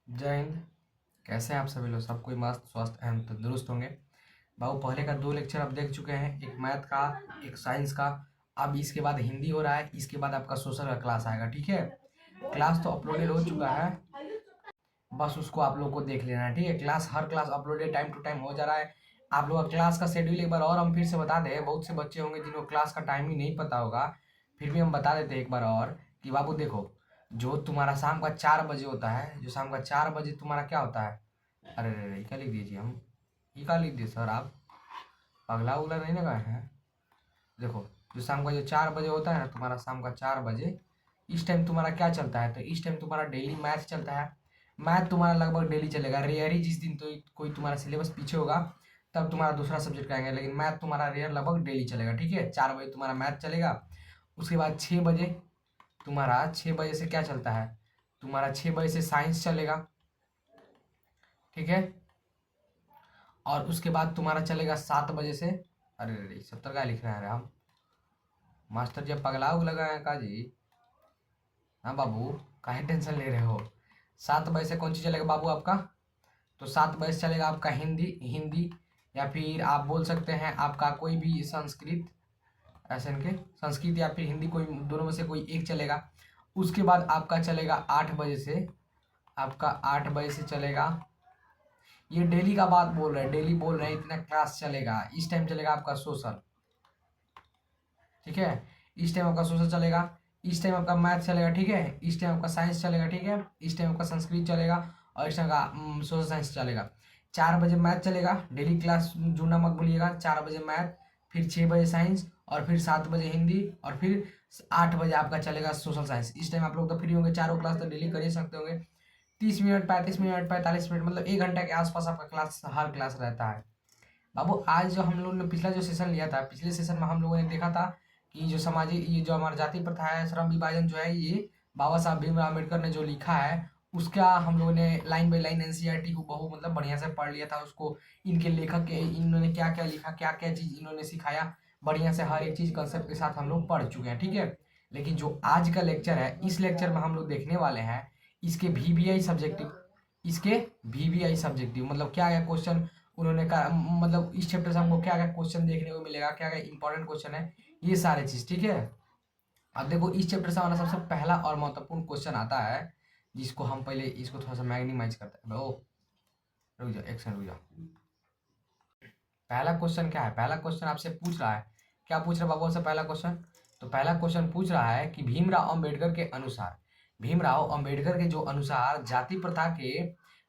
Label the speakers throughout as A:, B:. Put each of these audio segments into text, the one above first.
A: जय हिंद। कैसे हैं आप सभी लोग? सब कोई मस्त स्वस्थ एवं तंदुरुस्त होंगे। बाबू पहले का 2 लेक्चर आप देख चुके हैं, एक मैथ का, एक साइंस का। अब इसके बाद हिंदी हो रहा है, इसके बाद आपका सोशल का क्लास आएगा। ठीक है, क्लास तो अपलोडेड हो चुका है, बस उसको आप लोग को देख लेना है। ठीक है, हर class uploaded time to time हो जा रहा है। आप लोग का क्लास का शेड्यूल एक बार और हम फिर से बता दें। बहुत से बच्चे होंगे जिनको क्लास का टाइम ही नहीं पता होगा, फिर भी हम बता देते हैं एक बार और कि बाबू देखो, जो तुम्हारा शाम का 4 बजे होता है, जो शाम का 4 बजे तुम्हारा क्या होता है। अरे अरे अरे, क्या लिख दीजिए हम, ये क्या लिख दिए सर आप? पगला उगला नहीं लगाए हैं? देखो, जो शाम का जो 4 बजे होता है ना, तुम्हारा शाम का 4 बजे, इस टाइम तुम्हारा क्या चलता है? तो इस टाइम तुम्हारा डेली मैथ चलता है। मैथ तुम्हारा लगभग डेली चलेगा। रेयर ही जिस दिन तो कोई तुम्हारा सिलेबस पीछे होगा तब तुम्हारा दूसरा सब्जेक्ट आएंगे, लेकिन मैथ तुम्हारा रेयर लगभग डेली चलेगा। ठीक है, 4 बजे तुम्हारा मैथ चलेगा। उसके बाद 6 बजे तुम्हारा, 6 बजे से क्या चलता है? तुम्हारा 6 बजे से साइंस चलेगा। ठीक है, और उसके बाद तुम्हारा चलेगा 7 बजे से। अरे अरे 70 का लिख रहे हैं हम मास्टर जी, पगला लगा है का जी? हाँ बाबू, काहे टेंशन ले रहे हो? 7 बजे से कौन सी चलेगा बाबू आपका? तो 7 बजे से चलेगा आपका हिंदी। हिंदी या फिर आप बोल सकते हैं आपका कोई भी संस्कृत, ऐसे इनके संस्कृत या फिर हिंदी, कोई दोनों में से कोई एक चलेगा। उसके बाद आपका चलेगा 8 बजे से, आपका 8 बजे से चलेगा, ये डेली का बात बोल रहे हैं, डेली बोल रहे हैं, इतना क्लास चलेगा। इस टाइम चलेगा आपका सोशल। ठीक है, इस टाइम आपका सोशल चलेगा। इस टाइम आपका मैथ चलेगा। ठीक है, इस टाइम आपका साइंस चलेगा। ठीक है, इस टाइम आपका संस्कृत चलेगा और इस टाइम का सोशल साइंस चलेगा। 4 बजे मैथ चलेगा, डेली क्लास जुड़ना मत भूलिएगा। 4 बजे मैथ, फिर 6 बजे साइंस, और फिर 7 बजे हिंदी, और फिर 8 बजे आपका चलेगा सोशल साइंस। इस टाइम आप लोग तो फ्री होंगे, चारों क्लास तो डेली कर ही सकते होंगे। 30 मिनट, 35 मिनट, 45 मिनट, मतलब 1 घंटा के आसपास आपका क्लास, हर क्लास रहता है। बाबू आज जो हम लोग ने पिछला जो सेशन लिया था, पिछले सेशन में हम लोगों ने देखा था कि जो सामाजिक, ये जो हमारा जाति प्रथा है, श्रम विभाजन जो है, ये बाबा साहब भीमराव अम्बेडकर ने जो लिखा है, उसका हम लोगों ने लाइन बाई लाइन एनसीईआरटी को बहु मतलब बढ़िया से पढ़ लिया था उसको। इनके लेखक के, इन्होंने क्या क्या लिखा, क्या क्या चीज़ इन्होंने सिखाया, बढ़िया से हर एक चीज़ कंसेप्ट के साथ हम लोग पढ़ चुके हैं। ठीक है, लेकिन जो आज का लेक्चर है, इस लेक्चर में हम लोग देखने वाले हैं इसके वीवीआई सब्जेक्टिव। इसके वीवीआई सब्जेक्टिव मतलब क्या क्या क्वेश्चन उन्होंने कहा, मतलब इस चैप्टर से हमको क्या क्या क्वेश्चन देखने को मिलेगा, क्या क्या इंपॉर्टेंट क्वेश्चन है, ये सारे चीज। ठीक है, अब देखो इस चैप्टर से हमारा सबसे पहला और महत्वपूर्ण क्वेश्चन आता है, जिसको हम पहले इसको थोड़ा सा मैग्नीमाइज करते हैं। ओ रुक जाओ, एक सेकंड रुक जाओ। पहला क्वेश्चन क्या है? पहला क्वेश्चन आपसे पूछ रहा है, क्या पूछ रहा है बाबू से पहला क्वेश्चन? तो पहला क्वेश्चन पूछ रहा है कि भीमराव अंबेडकर के अनुसार, भीमराव अंबेडकर के जो अनुसार जाति प्रथा के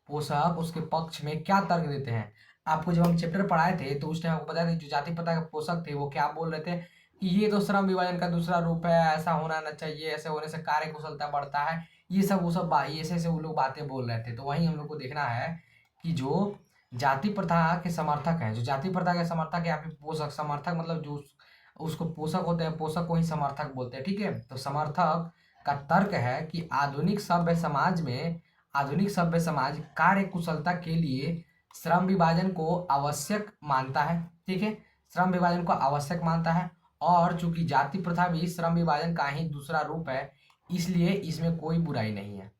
A: पोषक उसके पक्ष में क्या तर्क देते हैं। आपको जब हम चैप्टर पढ़ाए थे तो उस टाइम आपको पता था जो जाति प्रथा के पोषक थे वो क्या बोल रहे थे कि ये तो श्रम विभाजन का दूसरा रूप है, ऐसा होना ना चाहिए, ऐसे होने से कार्य कुशलता बढ़ता है, ये सब वो सब ये ऐसे वो लोग बातें बोल रहे थे। तो वहीं हम लोग को देखना है कि जो जाति प्रथा के समर्थक हैं, जो जाति प्रथा के समर्थक है, या फिर पोषक, समर्थक मतलब जो उसको पोषक होते हैं, पोषक को ही समर्थक बोलते हैं। ठीक है, तो समर्थक का तर्क है कि आधुनिक सभ्य समाज कार्य कुशलता के लिए श्रम विभाजन को आवश्यक मानता है। ठीक है, श्रम विभाजन को आवश्यक मानता है, और चूंकि जाति प्रथा भी श्रम विभाजन का ही दूसरा रूप है, इसलिए इसमें कोई बुराई नहीं है।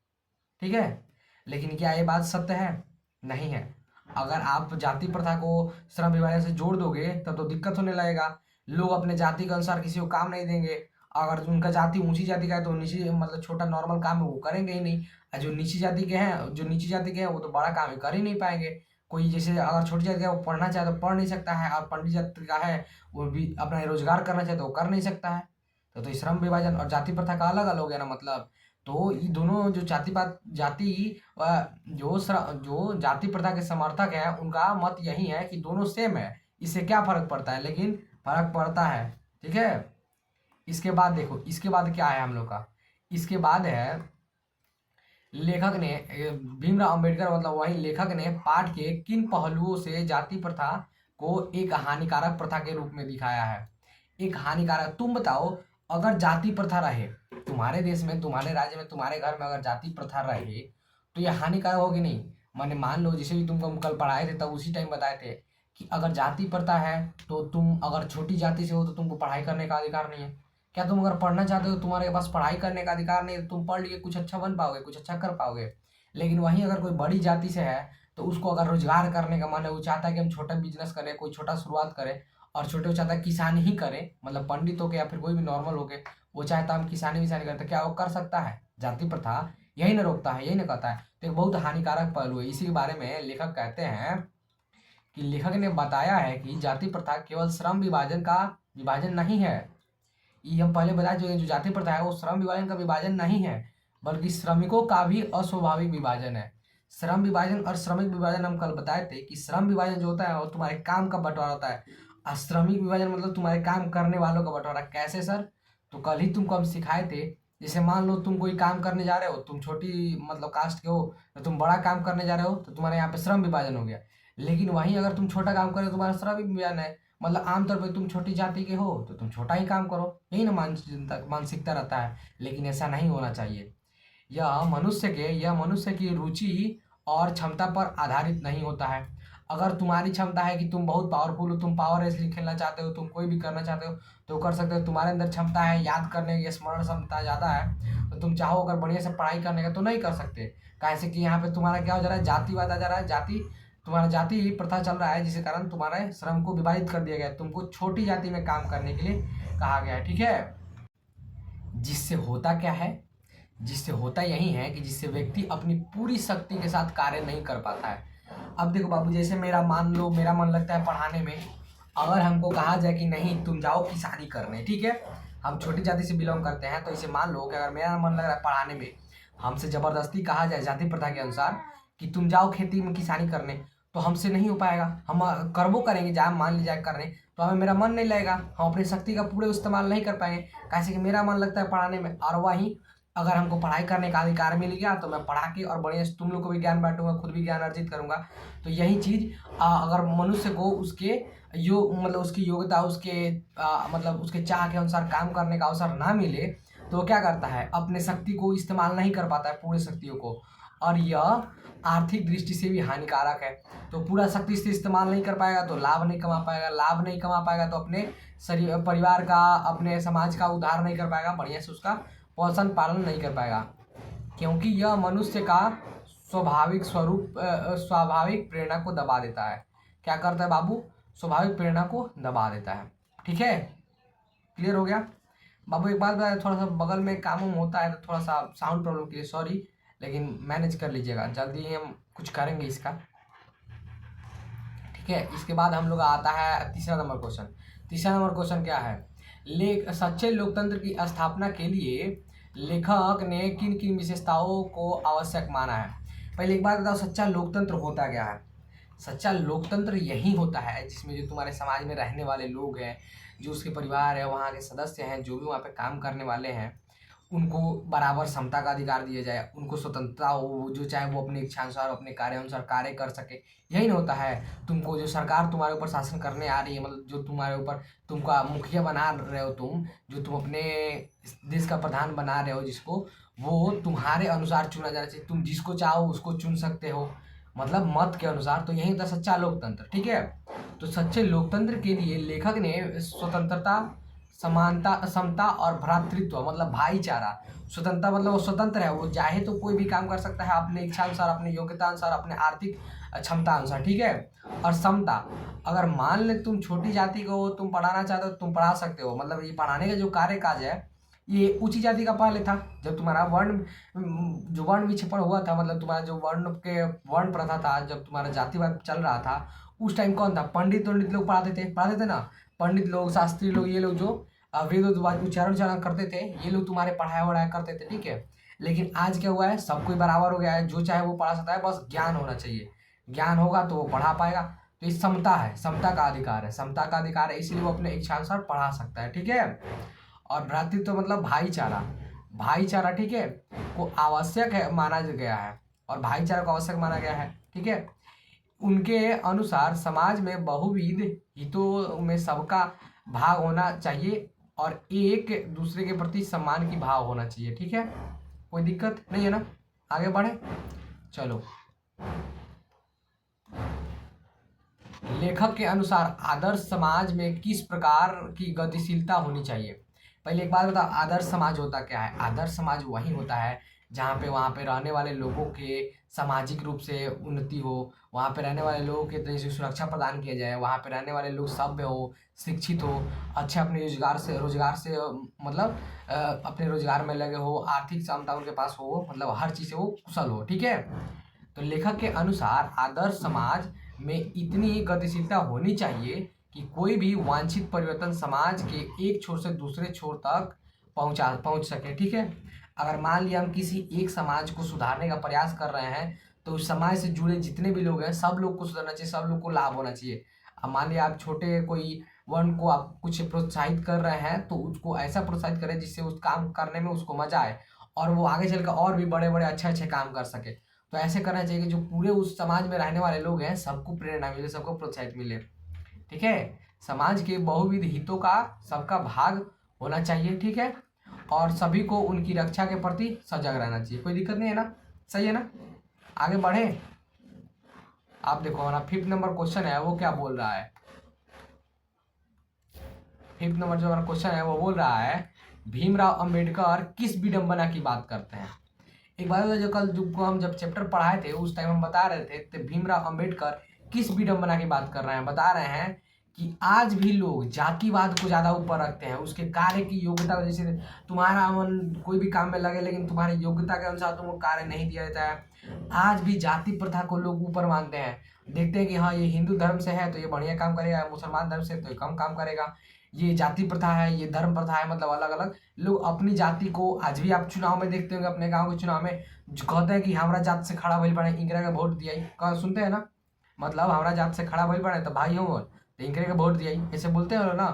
A: ठीक है, लेकिन क्या ये बात सत्य है? नहीं है। अगर आप जाति प्रथा को श्रम विभाजन से जोड़ दोगे तब तो दिक्कत होने लगेगा। लोग अपने जाति के अनुसार किसी को काम नहीं देंगे। अगर उनका जाति ऊंची जाति का है तो नीची मतलब छोटा नॉर्मल काम है वो करेंगे ही नहीं, और जो नीची जाति के हैं वो तो बड़ा काम है कर ही नहीं पाएंगे। कोई जैसे अगर छोटी जाति का है वो पढ़ना चाहे तो पढ़ नहीं सकता है, और पंडित जाति का है वो भी अपना रोजगार करना चाहे तो वो कर नहीं सकता है। तो श्रम विभाजन और जाति प्रथा का अलग अलग हो गया ना मतलब। तो ये दोनों जो जाति जो जाति प्रथा के समर्थक है उनका मत यही है कि दोनों सेम है, इससे क्या फर्क पड़ता है, लेकिन फर्क पड़ता है। ठीक है, इसके बाद देखो, इसके बाद क्या है हम लोग का, इसके बाद है लेखक ने, भीमराव अंबेडकर मतलब वही लेखक ने पाठ के किन पहलुओं से जाति प्रथा को एक हानिकारक प्रथा के रूप में दिखाया है। एक हानिकारक, तुम बताओ, अगर जाति प्रथा रहे तुम्हारे देश में, तुम्हारे राज्य में, तुम्हारे घर में अगर जाति प्रथा रहे तो ये हानिकारक होगी नहीं? मैंने मान लो जैसे भी तुमको हम कल पढ़ाए थे तब उसी टाइम बताए थे कि अगर जाति प्रथा है तो तुम अगर छोटी जाति से हो तो तुमको पढ़ाई करने का अधिकार नहीं है। क्या तुम अगर पढ़ना चाहते हो, तुम्हारे पास पढ़ाई करने का अधिकार नहीं है, तो तुम पढ़ लिए कुछ अच्छा बन पाओगे, कुछ अच्छा कर पाओगे? लेकिन वहीं अगर कोई बड़ी जाति से है तो उसको अगर रोजगार करने का मन है, वो चाहता है कि हम छोटा बिजनेस करें, कोई छोटा शुरुआत करें, और छोटे वो चाहता है किसान ही करें, मतलब पंडित हो के या फिर कोई भी नॉर्मल हो के वो चाहता है हम किसानी विसानी करते, क्या वो कर सकता है? जाति प्रथा यही ना रोकता है, यही ना कहता है। तो एक बहुत हानिकारक पहलू है। इसी के बारे में लेखक कहते हैं कि लेखक ने बताया है कि जाति प्रथा केवल श्रम विभाजन का विभाजन नहीं है। ये हम पहले बता चुके हैं, जो जाति प्रथा है वो श्रम विभाजन का विभाजन नहीं है, बल्कि श्रमिकों का भी अस्वाभाविक विभाजन है। श्रम विभाजन और श्रमिक विभाजन हम कल बताए थे कि श्रम विभाजन जो होता है वो तुम्हारे काम का बंटवारा होता है, और श्रमिक विभाजन मतलब तुम्हारे काम करने वालों का बंटवारा। कैसे सर? तो कल ही तुमको हम सिखाए थे। जैसे मान लो तुम कोई काम करने जा रहे हो, तुम छोटी मतलब कास्ट के हो, तो तुम बड़ा काम करने जा रहे हो तो तुम्हारे यहाँ पे श्रम विभाजन हो गया। लेकिन वहीं अगर तुम छोटा काम करे तो तुम्हारा श्रमिक विभाजन है, मतलब आमतौर पर तुम छोटी जाति के हो तो तुम छोटा ही काम करो, यही ना मानसिकता रहता है। लेकिन ऐसा नहीं होना चाहिए। यह मनुष्य की रुचि और क्षमता पर आधारित नहीं होता है। अगर तुम्हारी क्षमता है कि तुम बहुत पावरफुल हो, तुम पावर रेसलिंग खेलना चाहते हो, तुम कोई भी करना चाहते हो तो कर सकते हो। तुम्हारे अंदर क्षमता है याद करने की, स्मरण क्षमता ज़्यादा है, तो तुम चाहो अगर बढ़िया से पढ़ाई करने का तो नहीं कर सकते। कैसे कि यहाँ पे तुम्हारा क्या हो जा रहा है? जातिवाद आ जा रहा है। तुम्हारा जाति प्रथा चल रहा है, जिसके कारण तुम्हारे श्रम को विभाजित कर दिया गया है, तुमको छोटी जाति में काम करने के लिए कहा गया है। ठीक है। जिससे होता क्या है? जिससे होता यही है कि जिससे व्यक्ति अपनी पूरी शक्ति के साथ कार्य नहीं कर पाता है। अब देखो बाबू, जैसे मान लो मेरा मन लगता है पढ़ाने में, अगर हमको कहा जाए कि नहीं तुम जाओ किसानी करने, ठीक है, हम छोटी जाति से बिलोंग करते हैं, तो इसे मान लो कि अगर मेरा मन लग रहा है पढ़ाने में, हमसे ज़बरदस्ती कहा जाए जाति प्रथा के अनुसार कि तुम जाओ खेती में किसानी करने, तो हमसे नहीं हो पाएगा। हम करबो करेंगे, जहाँ मान लीजिए करने, तो हमें मेरा मन नहीं लगेगा, हम अपनी शक्ति का पूरे इस्तेमाल नहीं कर पाएंगे, कैसे कि मेरा मन लगता है पढ़ाने में। और वहीं अगर हमको पढ़ाई करने का अधिकार मिल गया तो मैं पढ़ा के और बढ़िया से तुम लोग को भी ज्ञान बांटूंगा, खुद भी ज्ञान अर्जित करूंगा। तो यही चीज़ अगर मनुष्य को उसके मतलब उसकी योग्यता, उसके मतलब उसके चाह के अनुसार काम करने का अवसर ना मिले, तो वो क्या करता है? अपने शक्ति को इस्तेमाल नहीं कर पाता है, पूरी शक्तियों को, और यह आर्थिक दृष्टि से भी हानिकारक है। तो पूरा शक्ति से इस्तेमाल नहीं कर पाएगा तो लाभ नहीं कमा पाएगा, लाभ नहीं कमा पाएगा तो अपने परिवार का, अपने समाज का उद्धार नहीं कर पाएगा, बढ़िया से उसका पोषण पालन नहीं कर पाएगा, क्योंकि यह मनुष्य का स्वाभाविक प्रेरणा को दबा देता है। क्या करता है बाबू? स्वाभाविक प्रेरणा को दबा देता है। ठीक है, क्लियर हो गया बाबू? एक बात बताया, थोड़ा सा बगल में काम होता है तो थोड़ा सा साउंड प्रॉब्लम के लिए सॉरी, लेकिन मैनेज कर लीजिएगा, जल्दी ही हम कुछ करेंगे इसका। ठीक है, इसके बाद हम लोग आता है तीसरा नंबर क्वेश्चन। तीसरा नंबर क्वेश्चन क्या है? सच्चे लोकतंत्र की स्थापना के लिए लेखक ने किन किन विशेषताओं को आवश्यक माना है? पहले एक बात बताओ, सच्चा लोकतंत्र होता क्या है? सच्चा लोकतंत्र यही होता है जिसमें जो तुम्हारे समाज में रहने वाले लोग हैं, जो उसके परिवार है, वहाँ के सदस्य हैं, जो भी वहाँ पे काम करने वाले हैं, उनको बराबर समता का अधिकार दिया जाए, उनको स्वतंत्रता हो, जो चाहे वो अपने इच्छानुसार अपने कार्य अनुसार कार्य कर सके। यही ना होता है? तुमको जो सरकार तुम्हारे ऊपर शासन करने आ रही है, मतलब जो तुम्हारे ऊपर तुमका मुखिया बना रहे हो, जो तुम अपने देश का प्रधान बना रहे हो, जिसको वो तुम्हारे अनुसार चुना जाना चाहिए, तुम जिसको चाहो उसको चुन सकते हो, मतलब मत के अनुसार। तो यही होता सच्चा लोकतंत्र। ठीक है, तो सच्चे लोकतंत्र के लिए लेखक ने स्वतंत्रता, समानता, समता और भ्रातृत्व मतलब भाईचारा। स्वतंत्रता मतलब वो स्वतंत्र है, वो चाहे तो कोई भी काम कर सकता है अपने इच्छा अनुसार, अपने योग्यता अनुसार, अपने आर्थिक क्षमता अनुसार। ठीक है, और समता, अगर मान ले तुम छोटी जाति को तुम पढ़ाना चाहते हो तुम पढ़ा सकते हो, मतलब ये पढ़ाने का जो कार्य काज है ये ऊंची जाति का पहले था। जब तुम्हारा जो वर्ण विक्षेपण हुआ था, मतलब तुम्हारा जो वर्ण प्रथा था, जब तुम्हारा जातिवाद चल रहा था, उस टाइम कौन था? पंडित लोग पढ़ाते थे ना, पंडित लोग, शास्त्री लोग, ये लोग जो वेद उच्चारण करते थे, ये लोग तुम्हारे पढ़ाया वढ़ाया करते थे। ठीक है, लेकिन आज क्या हुआ है? सब कोई बराबर हो गया है, जो चाहे वो पढ़ा सकता है, बस ज्ञान होना चाहिए। ज्ञान होगा तो वो पढ़ा पाएगा। तो ये समता है, समता का अधिकार है, समता का अधिकार है, इसलिए वो अपने इच्छानुसार पढ़ा सकता है। ठीक है, और भ्रातृत्व मतलब भाईचारा, भाईचारा ठीक है, को आवश्यक है माना गया है, और भाईचारा को आवश्यक माना गया है। ठीक है, उनके अनुसार समाज में बहुविध हितों में सबका भाग होना चाहिए और एक दूसरे के प्रति सम्मान की भाव होना चाहिए। ठीक है, कोई दिक्कत नहीं है ना? आगे बढ़े, चलो। लेखक के अनुसार आदर्श समाज में किस प्रकार की गतिशीलता होनी चाहिए? पहले एक बात बताओ, आदर्श समाज होता क्या है? आदर्श समाज वही होता है जहाँ पे वहाँ पे रहने वाले लोगों के सामाजिक रूप से उन्नति हो, वहाँ पे रहने वाले लोगों के जैसे सुरक्षा प्रदान किया जाए, वहाँ पे रहने वाले लोग सभ्य हो, शिक्षित हो, अच्छे अपने रोजगार से मतलब अपने रोजगार में लगे हो, आर्थिक क्षमता उनके पास हो, मतलब हर चीज़ से वो कुशल हो। ठीक है, तो लेखक के अनुसार आदर्श समाज में इतनी ही गतिशीलता होनी चाहिए कि कोई भी वांछित परिवर्तन समाज के एक छोर से दूसरे छोर तक पहुंच सके। ठीक है, अगर मान लिया हम किसी एक समाज को सुधारने का प्रयास कर रहे हैं तो उस समाज से जुड़े जितने भी लोग हैं सब लोग को सुधारना चाहिए, सब लोग को लाभ होना चाहिए। अब मान लिया आप छोटे कोई वन को आप कुछ प्रोत्साहित कर रहे हैं तो उसको ऐसा प्रोत्साहित करें जिससे उस काम करने में उसको मजा आए और वो आगे चलकर और भी बड़े बड़े अच्छे अच्छे काम कर सके। तो ऐसे करना चाहिए कि जो पूरे उस समाज में रहने वाले लोग हैं सबको प्रेरणा मिले, सबको प्रोत्साहित मिले। ठीक है, समाज के बहुविध हितों का सबका भाग होना चाहिए। ठीक है, और सभी को उनकी रक्षा के प्रति सजग रहना चाहिए। कोई दिक्कत नहीं है ना, सही है ना, आगे बढ़े। आप देखो ना 5th नंबर क्वेश्चन है वो क्या बोल रहा है। 5th नंबर जो हमारा क्वेश्चन है वो बोल रहा है भीमराव अंबेडकर किस विडंबना की बात करते हैं। एक बात जो कल जो हम जब चैप्टर पढ़ाए थे उस टाइम हम बता रहे थे तो भीमराव अंबेडकर किस विडंबना की बात कर रहे हैं, बता रहे हैं कि आज भी लोग जातिवाद को ज्यादा ऊपर रखते हैं, उसके कार्य की योग्यता, जैसे तुम्हारा मन कोई भी काम में लगे लेकिन तुम्हारी योग्यता के अनुसार तुमको कार्य नहीं दिया जाता है। आज भी जाति प्रथा को लोग ऊपर मानते हैं, देखते हैं कि हाँ ये हिंदू धर्म से है तो ये बढ़िया काम करेगा, मुसलमान धर्म से तो ये कम काम करेगा, ये जाति प्रथा है, ये धर्म प्रथा है, मतलब अलग अलग लोग अपनी जाति को आज भी आप चुनाव में देखते होंगे, अपने गांव के चुनाव में जो कहते हैं कि हमारा जात से खड़ा भइल बने इंकरा का वोट दिया, सुनते हैं ना, मतलब हमारा जात से खड़ा भइल बने तो भाई हो तो इंकरे का वोट दिया, ऐसे बोलते हैं ना।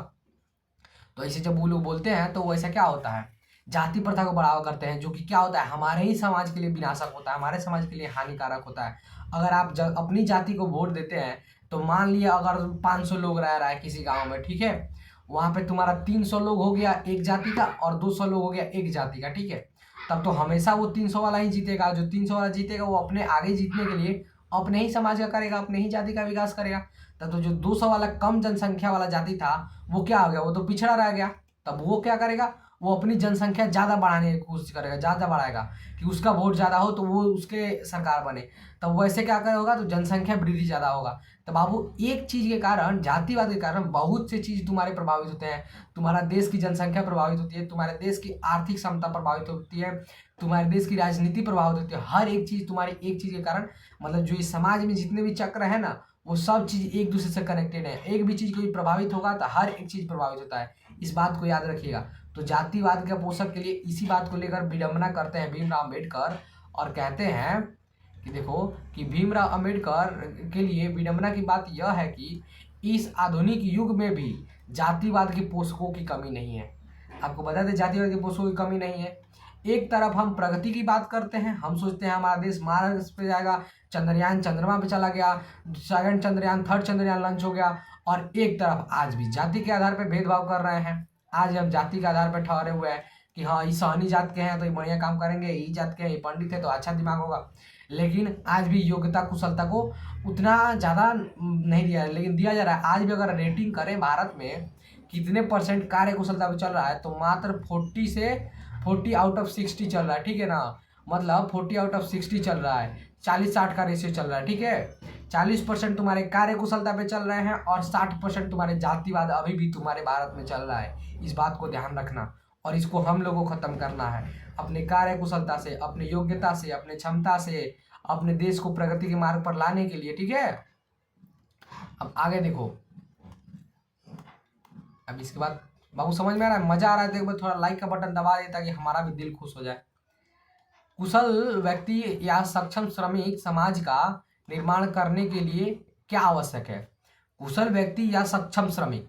A: तो ऐसे जब वो लोग बोलते हैं तो वैसा क्या होता है, जाति प्रथा को बढ़ावा करते हैं, जो कि क्या होता है हमारे ही समाज के लिए विनाशक होता है, हमारे समाज के लिए हानिकारक होता है। अगर आप अपनी जाति को वोट देते हैं तो मान लिया अगर 500 लोग रह रहा है किसी गांव में, ठीक है, वहां पे तुम्हारा 300 लोग हो गया एक जाति का और 200 लोग हो गया एक जाति का। ठीक है, तब तो हमेशा वो 300 वाला ही जीतेगा, जो 300 वाला जीतेगा वो अपने आगे जीतने के लिए अपने ही समाज का करेगा, अपने ही जाति का विकास करेगा। तब तो जो 200 वाला कम जनसंख्या वाला जाति था वो क्या हो गया, वो तो पिछड़ा रह गया। तब वो क्या करेगा, वो अपनी जनसंख्या ज्यादा बढ़ाने की कोशिश करेगा, ज्यादा बढ़ाएगा कि उसका वोट ज्यादा हो तो वो उसके सरकार बने। तब वैसे क्या करेगा तो जनसंख्या वृद्धि ज्यादा होगा। तो बाबू एक चीज के कारण, जातिवाद के कारण बहुत से चीज तुम्हारे प्रभावित होते हैं, तुम्हारा देश की जनसंख्या प्रभावित होती है, तुम्हारे देश की आर्थिक क्षमता प्रभावित होती है, तुम्हारे देश की राजनीति प्रभावित होती है, हर एक चीज तुम्हारी एक चीज के कारण, मतलब जो इस समाज में जितने भी चक्र है ना वो सब चीज एक दूसरे से कनेक्टेड है। एक भी चीज कोई प्रभावित होगा तो हर एक चीज प्रभावित होता है, इस बात को याद रखिएगा। तो जातिवाद के पोषक के लिए इसी बात को लेकर विडंबना करते हैं भीमराव अम्बेडकर और कहते हैं कि देखो कि भीमराव अम्बेडकर के लिए विडंबना की बात यह है कि इस आधुनिक युग में भी जातिवाद के पोषकों की कमी नहीं है। आपको बता दें जातिवाद के पोषकों की कमी नहीं है। एक तरफ हम प्रगति की बात करते हैं, हम सोचते हैं हमारा देश मार्स पे जाएगा, चंद्रयान चंद्रमा पे चला गया, 2nd Chandrayaan 3rd Chandrayaan launch हो गया, और एक तरफ आज भी जाति के आधार पर भेदभाव कर रहे हैं। आज हम जाति के आधार पर ठहरे हुए हैं कि हाँ ये सहनी जात के हैं तो ये बढ़िया काम करेंगे, ये जात के हैं ये पंडित है तो अच्छा दिमाग होगा। लेकिन आज भी योग्यता कुशलता को उतना ज़्यादा नहीं दिया है, लेकिन दिया जा रहा है। आज भी अगर रेटिंग करें भारत में कितने % कार्य कुशलता पे चल रहा है तो मात्र 40 आउट ऑफ 60 चल रहा है। ठीक है ना, मतलब 40 आउट ऑफ 60 चल रहा है, 40-60 का रेशियो चल रहा है। ठीक है, 40% तुम्हारे कार्य कुशलता पे चल रहे हैं और 60% तुम्हारे जातिवाद अभी भी तुम्हारे भारत में चल रहा है। इस बात को ध्यान रखना और इसको हम लोगों को खत्म करना है अपने कार्य कुशलता से, अपनी योग्यता से, अपने क्षमता से, अपने देश को प्रगति के मार्ग पर लाने के लिए। ठीक है, अब आगे देखो। अब इसके बाद बाबू समझ में आ रहा है, मजा आ रहा है तो एक बार थोड़ा लाइक का बटन दबा दे ताकि हमारा भी दिल खुश हो जाए। कुशल व्यक्ति या सक्षम श्रमिक समाज का निर्माण करने के लिए क्या आवश्यक है। कुशल व्यक्ति या सक्षम श्रमिक,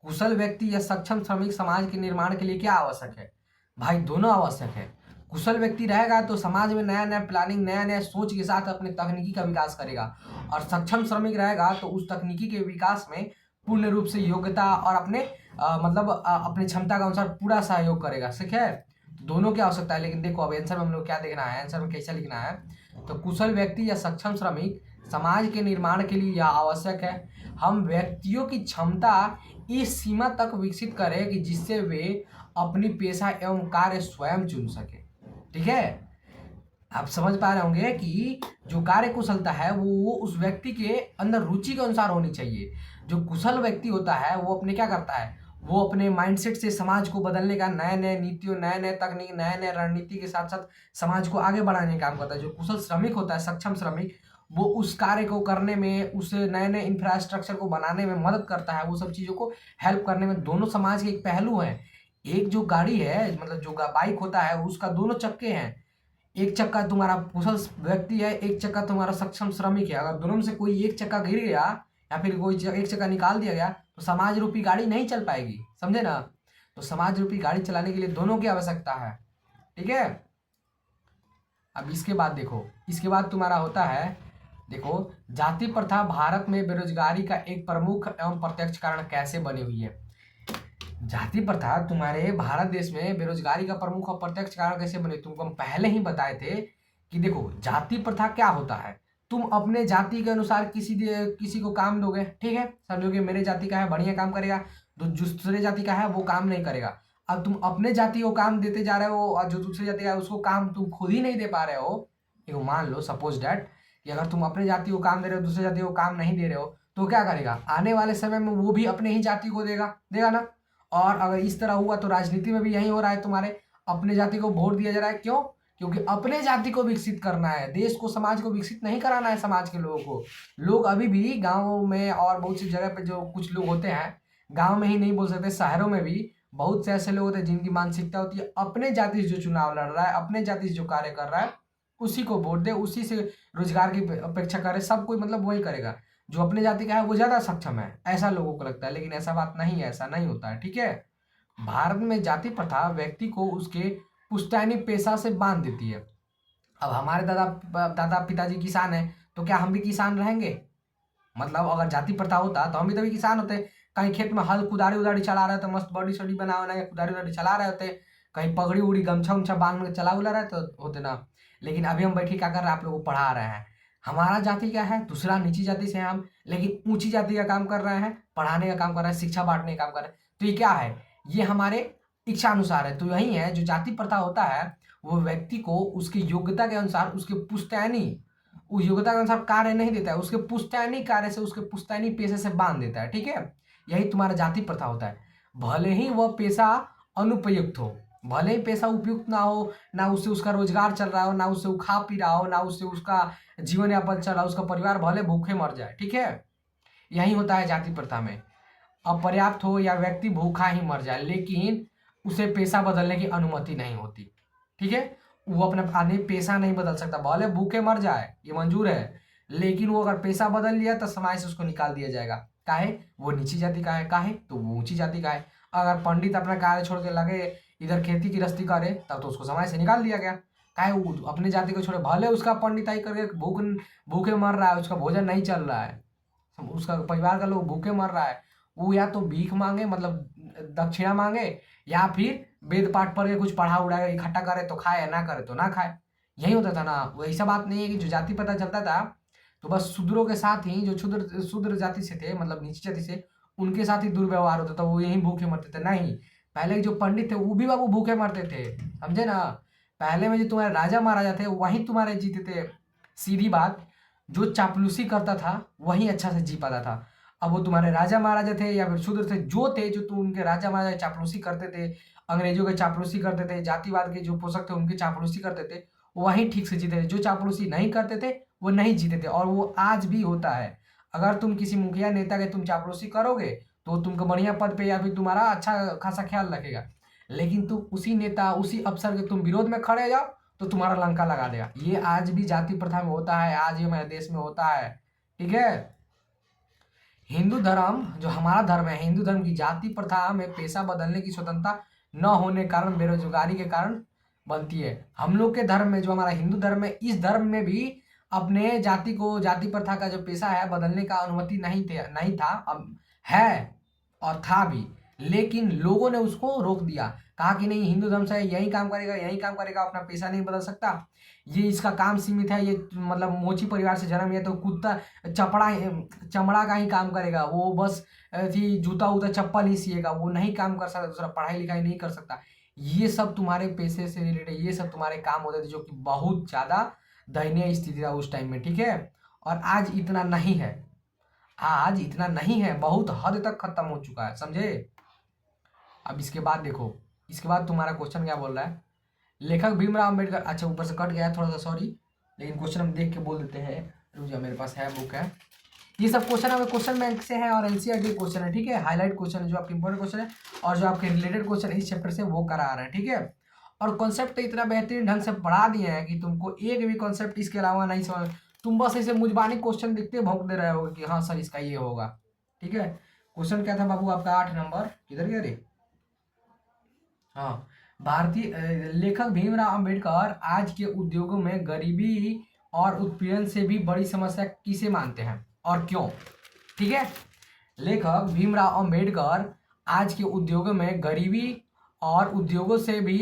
A: कुशल व्यक्ति या सक्षम श्रमिक समाज के निर्माण के लिए क्या आवश्यक है। भाई दोनों आवश्यक है। कुशल व्यक्ति रहेगा तो समाज में नया नया प्लानिंग, नया नया सोच के साथ अपने तकनीकी का विकास करेगा, और सक्षम श्रमिक रहेगा तो उस तकनीकी के विकास में पूर्ण रूप से योग्यता और अपने अपनी क्षमता के अनुसार पूरा सहयोग करेगा। ठीक है, तो दोनों की आवश्यकता है। लेकिन देखो अब आंसर में हम लोग क्या देखना है, आंसर में कैसा लिखना है, तो कुशल व्यक्ति या सक्षम श्रमिक समाज के निर्माण के लिए यह आवश्यक है हम व्यक्तियों की क्षमता इस सीमा तक विकसित करें कि जिससे वे अपनी पेशा एवं कार्य स्वयं चुन सके। ठीक है, आप समझ पा रहे होंगे कि जो कार्य कुशलता है वो उस व्यक्ति के अंदर रुचि के अनुसार होनी चाहिए। जो कुशल व्यक्ति होता है वो अपने क्या करता है, वो अपने माइंडसेट से समाज को बदलने का, नए नए नीतियों, नए नए तकनीक, नए नए रणनीति के साथ साथ समाज को आगे बढ़ाने का काम करता है। जो कुशल श्रमिक होता है, सक्षम श्रमिक, वो उस कार्य को करने में, उस नए नए इंफ्रास्ट्रक्चर को बनाने में मदद करता है, वो सब चीज़ों को हेल्प करने में। दोनों समाज के एक पहलू हैं। एक जो गाड़ी है, मतलब जो बाइक होता है, उसका दोनों चक्के हैं। एक चक्का तुम्हारा कुशल व्यक्ति है, एक चक्का तुम्हारा सक्षम श्रमिक है। अगर दोनों में से कोई एक चक्का गिर गया या फिर कोई एक चक्का निकाल दिया गया तो समाज रूपी गाड़ी नहीं चल पाएगी, समझे ना। तो समाज रूपी गाड़ी चलाने के लिए दोनों की आवश्यकता है, ठीक है। अब इसके बाद देखो, इसके बाद तुम्हारा होता है, देखो, जाति प्रथा भारत में बेरोजगारी का एक प्रमुख एवं प्रत्यक्ष कारण कैसे बनी हुई है। जाति प्रथा तुम्हारे भारत देश में बेरोजगारी का प्रमुख और प्रत्यक्ष कारण कैसे बने, तुमको हम पहले ही बताए थे कि देखो जाति प्रथा क्या होता है। तुम अपने जाति के अनुसार किसी को काम दोगे, ठीक है, समझोगे मेरे जाति का है बढ़िया काम करेगा, तो दूसरे जाति का है वो काम नहीं करेगा। अब तुम अपने जाति को काम देते जा रहे हो और जो दूसरी जाति का है उसको काम तुम खुद ही नहीं दे पा रहे हो। देखो मान लो सपोज डैट कि अगर तुम अपने जाति को काम दे रहे हो, दूसरी जाति को काम नहीं दे रहे हो, तो क्या करेगा, आने वाले समय में वो भी अपने ही जाति को देगा देगा ना। और अगर इस तरह हुआ तो राजनीति में भी यही हो रहा है, तुम्हारे अपने जाति को वोट दिया जा रहा है। क्यों? क्योंकि अपने जाति को विकसित करना है, देश को, समाज को विकसित नहीं कराना है समाज के लोगों को। लोग अभी भी गाँव में और बहुत सी जगह पे जो कुछ लोग होते हैं, गाँव में ही नहीं बोल सकते, शहरों में भी बहुत से ऐसे लोग होते हैं जिनकी मानसिकता होती है अपने जाति से जो चुनाव लड़ रहा है, अपने जाति से जो कार्य कर रहा है उसी को वोट दे, उसी से रोजगार की अपेक्षा करे, सब कोई मतलब वही करेगा। जो अपने जाति का है वो ज्यादा सक्षम है, ऐसा लोगों को लगता है, लेकिन ऐसा बात नहीं है, ऐसा नहीं होता है, ठीक है। भारत में जाति प्रथा व्यक्ति को उसके पुश्तैनी पेशा से बांध देती है। अब हमारे दादा पिताजी किसान है, तो क्या हम भी किसान रहेंगे? मतलब अगर जाति प्रथा होता तो हम भी तभी किसान होते। कहीं खेत में हल कुदारी उदारी चला रहे तो मस्त बॉडी शॉडी बना बना के कुदारी उदारी चला रहे होते, कहीं पगड़ी उड़ी गमछा उमछा बांध के चला उला रहे तो होते ना। लेकिन अभी हम बैठे क्या कर रहे हैं, आप लोगों को पढ़ा रहे हैं। हमारा जाति क्या है, दूसरा नीची जाति से हैं हम, लेकिन ऊंची जाति का काम कर रहे हैं, पढ़ाने का काम कर रहे हैं, शिक्षा बांटने का काम कर रहे हैं। तो ये क्या है, ये हमारे इच्छा अनुसार है। तो यही है जो जाति प्रथा होता है, वो व्यक्ति को उसकी योग्यता के अनुसार, उसके पुश्तैनी, उस योग्यता के अनुसार कार्य नहीं देता है, उसके पुश्तैनी कार्य से, उसके पुश्तैनी पेशे से बांध देता है, ठीक है। यही तुम्हारा जाति प्रथा होता है। भले ही वह पेशा अनुपयुक्त हो, भले ही पेशा उपयुक्त ना हो, ना उससे उसका रोजगार चल रहा हो, ना उससे वो खा पी रहा हो, ना उससे उसका जीवन यापन चल रहा हो, उसका परिवार भले भूखे मर जाए, ठीक है। यही होता है जाति प्रथा में। अपर्याप्त हो या व्यक्ति भूखा ही मर जाए, लेकिन उसे पेशा बदलने की अनुमति नहीं होती, ठीक है। वो अपना आदमी पेशा नहीं बदल सकता, भले भूखे मर जाए ये मंजूर है, लेकिन वो अगर पेशा बदल लिया तो समाज से उसको निकाल दिया जाएगा। काहे? वो नीची जाति का है, काहे? तो वो ऊंची जाति का है। अगर पंडित अपना कार्य छोड़ के लगे इधर खेती गृहस्थी करे तब तो उसको समाज से निकाल दिया गया। काहे? वो अपने जाति को छोड़े, भले उसका पंडिताई करके भूखे मर रहा है, उसका भोजन नहीं चल रहा है, उसका परिवार का लोग भूखे मर रहा है, वो या तो भीख मांगे, मतलब दक्षिणा मांगे, या फिर वेद पाठ पढ़ के कुछ पढ़ा उड़ा इकट्ठा करे तो खाए, ना करे तो ना खाए। यही होता था ना। वो ऐसा बात नहीं है कि जो जाति पता चलता था तो बस शूद्रों के साथ ही, जो शूद्र जाति से थे, मतलब नीची जाति से, उनके साथ ही दुर्व्यवहार होता था, वो यही भूखे मरते थे। नहीं, पहले जो पंडित थे वो भी बाबू भूखे मरते थे, समझे ना। पहले में जो तुम्हारे राजा महाराजा थे वही तुम्हारे जीते थे। सीधी बात, जो चापलूसी करता था वही अच्छा से जी पाता था। अब वो तुम्हारे राजा महाराजा थे या फिर शूद्र थे, जो थे, जो तुम उनके राजा महाराजा चापलूसी करते थे, अंग्रेजों के चापलूसी करते थे, जातिवाद के जो पोषक थे उनके चापलूसी करते थे, वही ठीक से जीते थे। जो चापलूसी नहीं करते थे वो नहीं जीते थे, और वो आज भी होता है। अगर तुम किसी मुखिया नेता के तुम चापलूसी करोगे तो तुमको बढ़िया पद पे या फिर तुम्हारा अच्छा खासा ख्याल रखेगा, लेकिन तुम उसी नेता, उसी अफसर के तुम विरोध में खड़े जाओ तो तुम्हारा लंका लगा देगा। ये आज भी जाति प्रथा में होता है, आज भी हमारे देश में होता है, ठीक है। हिंदू धर्म, जो हमारा धर्म है, हिंदू धर्म की जाति प्रथा में पेशा बदलने की स्वतंत्रता न होने के कारण, बेरोजगारी के कारण बनती है। हम लोग के धर्म में, जो हमारा हिंदू धर्म है, इस धर्म में भी अपने जाति को, जाति प्रथा का जो पेशा है बदलने का अनुमति नहीं था, अब है और था भी, लेकिन लोगों ने उसको रोक दिया। कहा कि नहीं, हिंदू धर्म से यही काम करेगा, यही काम करेगा, अपना पेशा नहीं बदल सकता, ये इसका काम सीमित है, ये मतलब मोची परिवार से जन्म लिया तो कुत्ता चमड़ा का ही काम करेगा, वो बस जूता उता चप्पल ही सिएगा, वो नहीं काम कर सकता, दूसरा पढ़ाई लिखाई नहीं कर सकता। ये सब तुम्हारे पैसे से रिलेटेड ये सब तुम्हारे काम होते थे, जो कि बहुत ज़्यादा दयनीय स्थिति था उस टाइम में, ठीक है। और आज इतना नहीं है, आज इतना नहीं है, बहुत हद तक खत्म हो चुका है, समझे। अब इसके बाद देखो, इसके बाद तुम्हारा क्वेश्चन क्या बोल रहा है, लेखक भीमराव अम्बेडकर, अच्छा ऊपर से कट गया है थोड़ा सा, सॉरी, लेकिन क्वेश्चन हम देख के बोल देते हैं। रुक जाओ, मेरे पास है बुक है। ये सब क्वेश्चन हमें क्वेश्चन बैंक से है और एनसीईआरटी क्वेश्चन है, ठीक है। हाईलाइट क्वेश्चन जो आपके इंपॉर्टेंट क्वेश्चन है और जो आपके रिलेटेड क्वेश्चन इस चैप्टर से वो करा रहे हैं, ठीक है। और कॉन्सेप्ट तो इतना बेहतरीन ढंग से पढ़ा दिए हैं कि तुमको एक भी कॉन्सेप्ट इसके अलावा नहीं समझ, तुम बस ऐसे मुजबानी क्वेश्चन दिखते भौंक दे रहे हो कि हाँ सर इसका ये होगा, ठीक है। क्वेश्चन क्या था बाबू आपका 8 नंबर, किधर गया रे, हाँ, भारतीय लेखक भीमराव अंबेडकर आज के उद्योगों में गरीबी और उत्पीड़न से भी बड़ी समस्या किसे मानते हैं और क्यों, ठीक है। लेखक भीमराव अंबेडकर आज के उद्योगों में गरीबी और उद्योगों से भी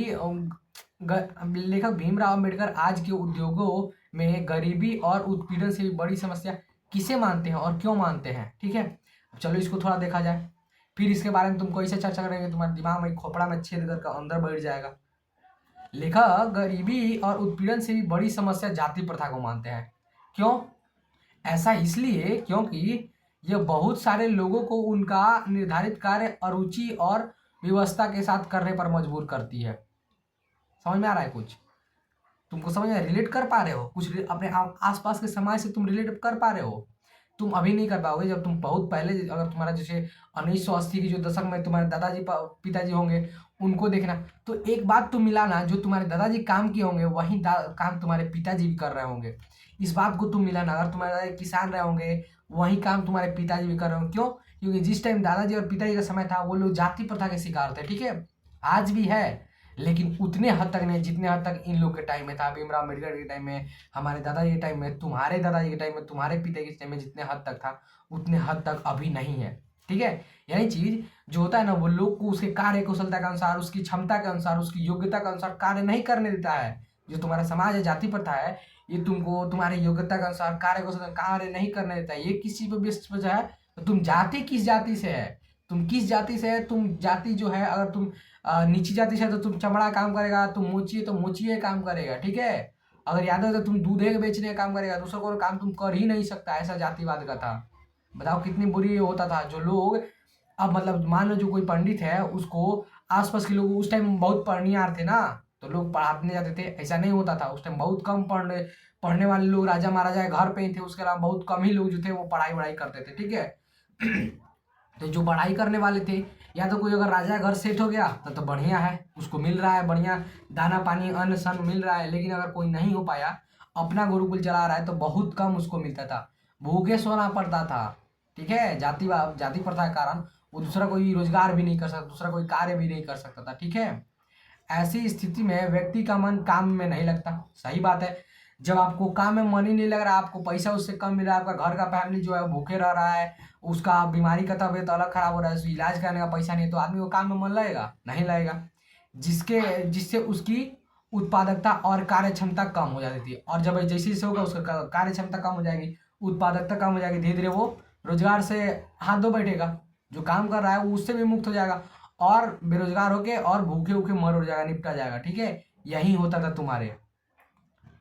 A: लेखक भीमराव अंबेडकर आज के उद्योगों में गरीबी और उत्पीड़न से भी बड़ी समस्या किसे मानते हैं और क्यों मानते हैं, ठीक है। चलो इसको थोड़ा देखा जाए, फिर इसके बारे में तुम कैसे चर्चा करेंगे, तुम्हारे दिमाग में खोपड़ा में छेद करके अंदर बैठ जाएगा। लेखक गरीबी और उत्पीड़न से भी बड़ी समस्या जाति प्रथा को मानते हैं, क्यों, ऐसा इसलिए क्योंकि यह बहुत सारे लोगों को उनका निर्धारित कार्य अरुचि और व्यवस्था के साथ करने पर मजबूर करती है। समझ में आ रहा है कुछ, तुमको समझ में रिलेट कर पा रहे हो कुछ, अपने आसपास के समाज से तुम रिलेट कर पा रहे हो। तुम अभी नहीं कर पाओगे, जब तुम बहुत पहले, अगर तुम्हारा जैसे 1980 की जो दशक में तुम्हारे दादाजी पिताजी होंगे उनको देखना, तो एक बात तुम मिलाना, जो तुम्हारे दादाजी काम किए होंगे वही काम तुम्हारे पिताजी भी कर रहे होंगे। इस बात को तुम मिलाना, अगर तुम्हारे दादाजी किसान रहे होंगे वही काम तुम्हारे पिताजी भी कर रहे होंगे, क्यों, क्योंकि जिस टाइम दादाजी और पिताजी का समय था वो लोग जाति प्रथा के शिकार थे, ठीक है। आज भी है लेकिन उतने हद तक नहीं जितने हद तक इन लोग के टाइम में था, भीमराव अम्बेडकर के टाइम में, हमारे दादाजी के टाइम में, तुम्हारे दादाजी के टाइम में, तुम्हारे पिता के टाइम में जितने हद तक था उतने हद तक अभी नहीं है, ठीक है। यही चीज जो होता है ना, वो लोग को उसके कार्य कुशलता के अनुसार, उसकी क्षमता के अनुसार, उसकी योग्यता के अनुसार कार्य नहीं करने देता है। जो तुम्हारा समाज है, जाति प्रथा है, ये तुमको तुम्हारे योग्यता के अनुसार कार्य कुशलता कार्य नहीं करने देता है। ये किस चीज पर बेस्ड वजह है, तो तुम जाति किस जाति से है, तुम किस जाति से है, तुम जाति जो है, अगर तुम नीची जाति से है तो तुम चमड़ा काम करेगा, तुम मोची है तो मोची काम करेगा, ठीक है। अगर यादव है तो तुम दूधे बेचने का काम करेगा, दूसरा कोई काम तुम कर ही नहीं सकता, ऐसा जातिवाद का था। बताओ कितनी बुरी होता था। जो लोग अब मतलब मान लो जो कोई पंडित है उसको आसपास के लोग, उस टाइम बहुत पढ़नियार थे ना, तो लोग पढ़ाने जाते थे, ऐसा नहीं होता था उस टाइम, बहुत कम पढ़ने वाले लोग राजा महाराजा के घर पे ही थे, उसके अलावा बहुत कम ही लोग जो थे वो पढ़ाई वढ़ाई करते थे, ठीक है। तो जो पढ़ाई करने वाले थे, या तो कोई अगर राजा घर सेट हो गया तो बढ़िया है, उसको मिल रहा है बढ़िया दाना पानी अन्न सन मिल रहा है, लेकिन अगर कोई नहीं हो पाया, अपना गुरुकुल चला रहा है, तो बहुत कम उसको मिलता था, भूखे सोना पड़ता था, ठीक है। जाति प्रथा के कारण वो दूसरा कोई रोजगार भी नहीं कर सकता, दूसरा कोई कार्य भी नहीं कर सकता था, ठीक है। ऐसी स्थिति में व्यक्ति का मन काम में नहीं लगता, सही बात है। जब आपको काम में मन ही नहीं लग रहा, आपको पैसा उससे कम मिल रहा है, आपका घर का फैमिली जो है भूखे रह रहा है, उसका बीमारी का तबियत अलग खराब हो रहा है, उसको इलाज करने का पैसा नहीं है, तो आदमी को काम में मन लगेगा, नहीं लगेगा। जिससे उसकी उत्पादकता और कार्य क्षमता कम हो जाती थी, और जब जैसे जैसे होगा उसका कार्य क्षमता कम हो जाएगी, उत्पादकता कम हो जाएगी, धीरे धीरे वो रोजगार से हाथ धो बैठेगा, जो काम कर रहा है वो उससे भी मुक्त हो जाएगा, और बेरोजगार होके और भूखे भूखे मर हो जाएगा, निपटा जाएगा, ठीक है। यही होता था तुम्हारे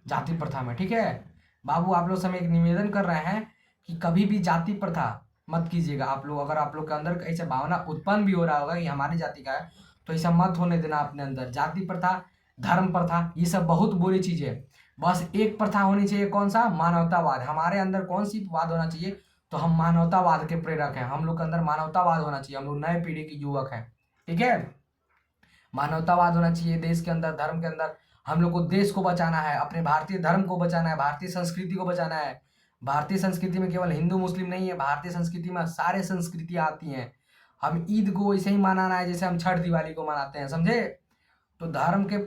A: जाति प्रथा में, ठीक है। बाबू आप लोग से मैं एक निवेदन कर रहे हैं कि कभी भी जाति प्रथा मत कीजिएगा आप लोग। अगर आप लोग के अंदर ऐसा भावना उत्पन्न भी हो रहा होगा कि हमारी जाति का है, तो ऐसा मत होने देना अपने अंदर। जाति प्रथा, धर्म प्रथा, ये सब बहुत बुरी चीज है। बस एक प्रथा होनी चाहिए, कौन सा, मानवतावाद। हमारे अंदर कौन सी वाद होना चाहिए, तो हम मानवतावाद के प्रेरक हैं, हम लोग के अंदर मानवतावाद होना चाहिए, हम लोग नए पीढ़ी के युवक हैं, ठीक है। मानवतावाद होना चाहिए देश के अंदर, धर्म के अंदर। हम लोग को देश को बचाना है, अपने भारतीय धर्म को बचाना है, भारतीय संस्कृति को बचाना है। भारतीय संस्कृति में केवल हिंदू मुस्लिम नहीं है, भारतीय संस्कृति में सारे संस्कृतियाँ आती हैं। हम ईद को वैसे ही मनाना है जैसे हम छठ दिवाली को मनाते हैं, समझे। तो धर्म के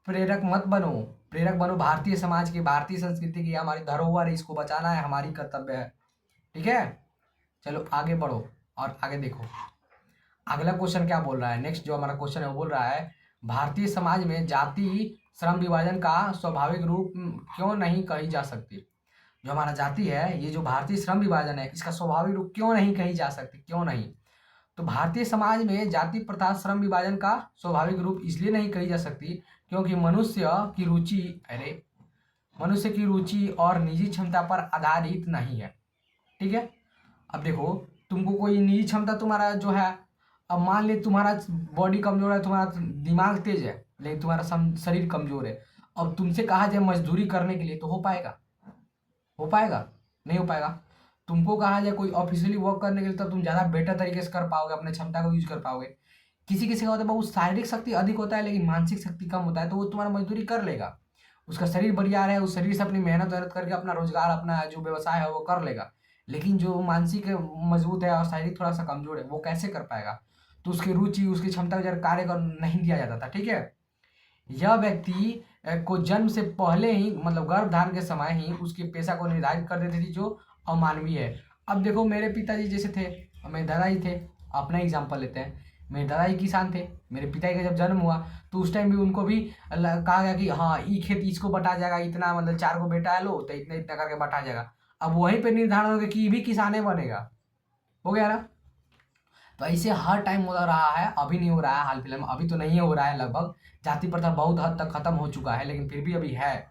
A: प्रेरक मत बनो, प्रेरक बनो भारतीय समाज के, भारतीय संस्कृति की, हमारी धरोहर है, इसको बचाना है, हमारी कर्तव्य है, ठीक है। चलो आगे बढ़ो और आगे देखो अगला क्वेश्चन क्या बोल रहा है। नेक्स्ट जो हमारा क्वेश्चन है वो बोल रहा है, भारतीय समाज में जाति श्रम विभाजन का स्वाभाविक रूप क्यों नहीं कही जा सकती। जो हमारा जाति है, ये जो भारतीय श्रम विभाजन है, इसका स्वाभाविक रूप क्यों नहीं कही जा सकती, क्यों नहीं। तो भारतीय समाज में जाति प्रथा श्रम विभाजन का स्वाभाविक रूप इसलिए नहीं कही जा सकती क्योंकि मनुष्य की रुचि और निजी क्षमता पर आधारित नहीं है। ठीक है, अब देखो, तुमको कोई निजी क्षमता तुम्हारा जो है, अब मान ले तुम्हारा बॉडी कमजोर है, तुम्हारा दिमाग तेज है, लेकिन तुम्हारा शरीर कमजोर है। अब तुमसे कहा जाए मजदूरी करने के लिए, तो हो पाएगा? हो पाएगा? नहीं हो पाएगा। तुमको कहा जाए कोई ऑफिशियली वर्क करने के लिए, तब तुम ज़्यादा बेटर तरीके से कर पाओगे, अपने क्षमता को यूज कर पाओगे। किसी किसी का होता है बहुत शारीरिक शक्ति अधिक होता है लेकिन मानसिक शक्ति कम होता है, तो वो तुम्हारा मजदूरी कर लेगा। उसका शरीर बढ़िया है, उस शरीर से अपनी मेहनत वहनत करके अपना रोजगार, अपना जो व्यवसाय है वो कर लेगा। लेकिन जो मानसिक मजबूत है और शारीरिक थोड़ा सा कमजोर है, वो कैसे कर पाएगा? तो उसकी रुचि, उसकी क्षमता का कार्य कर नहीं दिया जाता था। ठीक है, यह व्यक्ति को जन्म से पहले ही, मतलब गर्भ धारण के समय ही उसके पेशा को निर्धारित कर देती थी, जो अमानवीय है। अब देखो, मेरे पिताजी जैसे थे, मेरे दादाजी थे, अपना एग्जाम्पल लेते हैं। मेरे दादाजी किसान थे, मेरे पिताजी का जब जन्म हुआ तो उस टाइम भी उनको भी कहा गया कि हाँ, ये खेत इसको बटा जाएगा, इतना मतलब 4 को बेटा है लो, तो इतना इतना करके बटा जाएगा। अब वहीं पे निर्धारण हो गया कि ये भी किसाने बनेगा। हो गया ना? तो ऐसे हर टाइम हो रहा है, अभी नहीं हो रहा है हाल फिलहाल में, अभी तो नहीं हो रहा है लगभग। जाति प्रथा बहुत हद तक खत्म हो चुका है, लेकिन फिर भी अभी है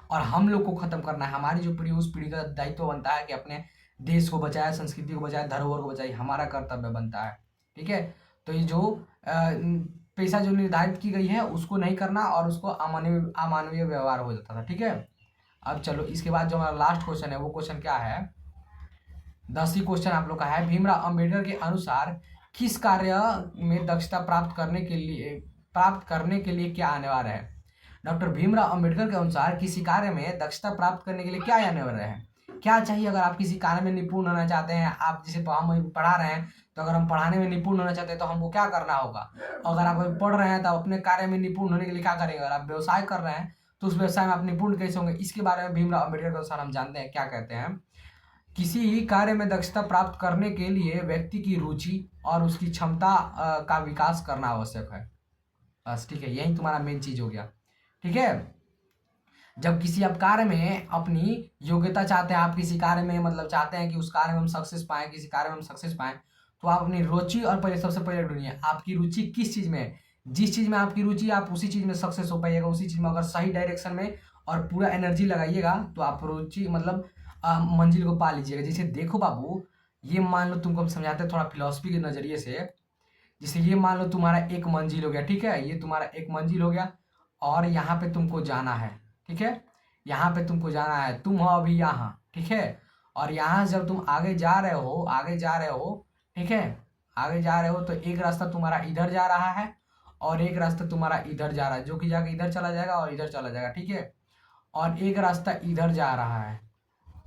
A: और हम लोग को खत्म करना है। हमारी जो पीढ़ी, उस पीढ़ी का दायित्व बनता है कि अपने देश को बचाए, संस्कृति को बचाए, धरोहर को बचाए, हमारा कर्तव्य बनता है। ठीक है, तो ये जो पेशा जो निर्धारित की गई है उसको नहीं करना, और उसको अमानवीय व्यवहार हो जाता था। ठीक है, अब चलो इसके बाद जो हमारा लास्ट क्वेश्चन है, वो क्वेश्चन क्या है, 10वीं क्वेश्चन आप लोग का है, भीमराव अंबेडकर के अनुसार किस कार्य में दक्षता प्राप्त करने के लिए क्या अनिवार्य है? डॉक्टर भीमराव अंबेडकर के अनुसार किसी कार्य में दक्षता प्राप्त करने के लिए क्या अनिवार्य है? क्या चाहिए अगर आप किसी कार्य में निपुण होना चाहते हैं? आप जैसे हम पढ़ा रहे हैं, तो अगर हम पढ़ाने में निपुण होना चाहते हैं तो हमको क्या करना होगा? अगर आप पढ़ रहे हैं तो अपने कार्य में निपुण होने के लिए क्या करेंगे? अगर आप व्यवसाय कर रहे हैं तो उस व्यवसाय में आप निपुण कैसे होंगे? इसके बारे में भीमराव अंबेडकर के अनुसार हम जानते हैं, क्या कहते हैं, किसी कार्य में दक्षता प्राप्त करने के लिए व्यक्ति की रुचि और उसकी क्षमता का विकास करना आवश्यक है। बस, ठीक है, यही तुम्हारा मेन चीज हो गया। ठीक है, जब किसी आप कार्य में अपनी योग्यता चाहते हैं, आप किसी कार्य में मतलब चाहते हैं कि उस कार्य में हम सक्सेस पाएं, किसी कार्य में हम सक्सेस पाएं, तो आप अपनी रुचि और पहले सबसे पहले ढूंढिए आपकी रुचि किस चीज में है। जिस चीज में आपकी रुचि, आप उसी चीज में सक्सेस हो पाइएगा। उसी चीज में अगर सही डायरेक्शन में और पूरा एनर्जी लगाइएगा तो आप रुचि मतलब मंजिल को पा लीजिएगा। जैसे देखो बाबू, ये मान लो तुमको हम समझाते हैं थोड़ा फिलॉसफी के नजरिए से। जैसे ये मान लो तुम्हारा एक मंजिल हो गया, ठीक है, ये तुम्हारा एक मंजिल हो गया और यहाँ पे तुमको जाना है। ठीक है, यहाँ पे तुमको जाना है, तुम हो अभी यहाँ। ठीक है, और यहाँ जब तुम आगे जा रहे हो, ठीक है, आगे जा रहे हो तो एक रास्ता तुम्हारा इधर जा रहा है और एक रास्ता तुम्हारा इधर जा रहा है, जो कि जाके इधर चला जाएगा और इधर चला जाएगा। ठीक है, और एक रास्ता इधर जा रहा है।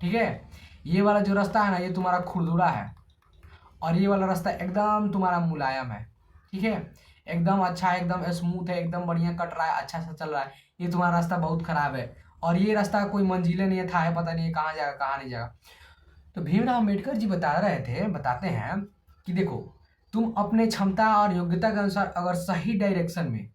A: ठीक है, ये वाला जो रास्ता है ना, ये तुम्हारा खुरदुरा है और ये वाला रास्ता एकदम तुम्हारा मुलायम है। ठीक है, एकदम अच्छा है, एकदम स्मूथ है, एकदम बढ़िया कट रहा है, अच्छा सा चल रहा है। ये तुम्हारा रास्ता बहुत खराब है और ये रास्ता कोई मंजिले नहीं है, था है, पता नहीं है कहाँ जाएगा कहाँ नहीं जाएगा। तो भीमराव अम्बेडकर जी बताते हैं कि देखो, तुम अपने क्षमता और योग्यता के अनुसार अगर सही डायरेक्शन में,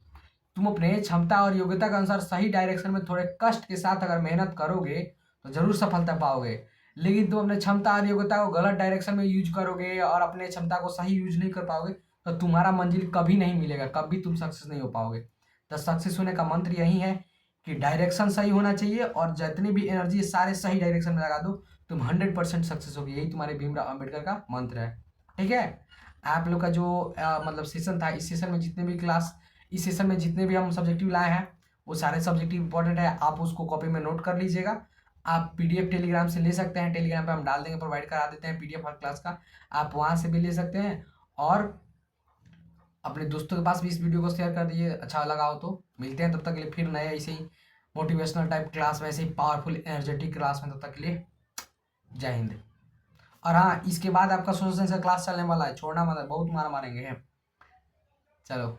A: तुम अपने क्षमता और योग्यता के अनुसार सही डायरेक्शन में थोड़े कष्ट के साथ अगर मेहनत करोगे तो जरूर सफलता पाओगे। लेकिन तुम अपने क्षमता और योग्यता को गलत डायरेक्शन में यूज करोगे और अपने क्षमता को सही यूज नहीं कर पाओगे तो तुम्हारा मंजिल कभी नहीं मिलेगा, कभी तुम सक्सेस नहीं हो पाओगे। तो सक्सेस होने का मंत्र यही है कि डायरेक्शन सही होना चाहिए और जितनी भी एनर्जी सारे सही डायरेक्शन में लगा दो, तुम 100% सक्सेस होगी। यही तुम्हारे भीमराव अम्बेडकर का मंत्र है। ठीक है, आप लोग का जो मतलब सेशन था, इस सेशन में जितने भी हम सब्जेक्टिव लाए हैं वो सारे सब्जेक्टिव इंपॉर्टेंट है। आप उसको कॉपी में नोट कर लीजिएगा। आप पीडीएफ टेलीग्राम से ले सकते हैं, टेलीग्राम पे हम डाल देंगे, प्रोवाइड करा देते हैं पीडीएफ हर क्लास का, आप वहाँ से भी ले सकते हैं। और अपने दोस्तों के पास भी इस वीडियो को शेयर कर दीजिए, अच्छा लगा हो तो। मिलते हैं तब तक के लिए फिर नए ऐसे ही मोटिवेशनल टाइप क्लास में, ऐसे ही पावरफुल एनर्जेटिक क्लास में। तब तक के लिए जय हिंद। और हाँ, इसके बाद आपका सोशल साइंस का क्लास चलने वाला है, छोड़ना मत, बहुत मारा मारेंगे। चलो।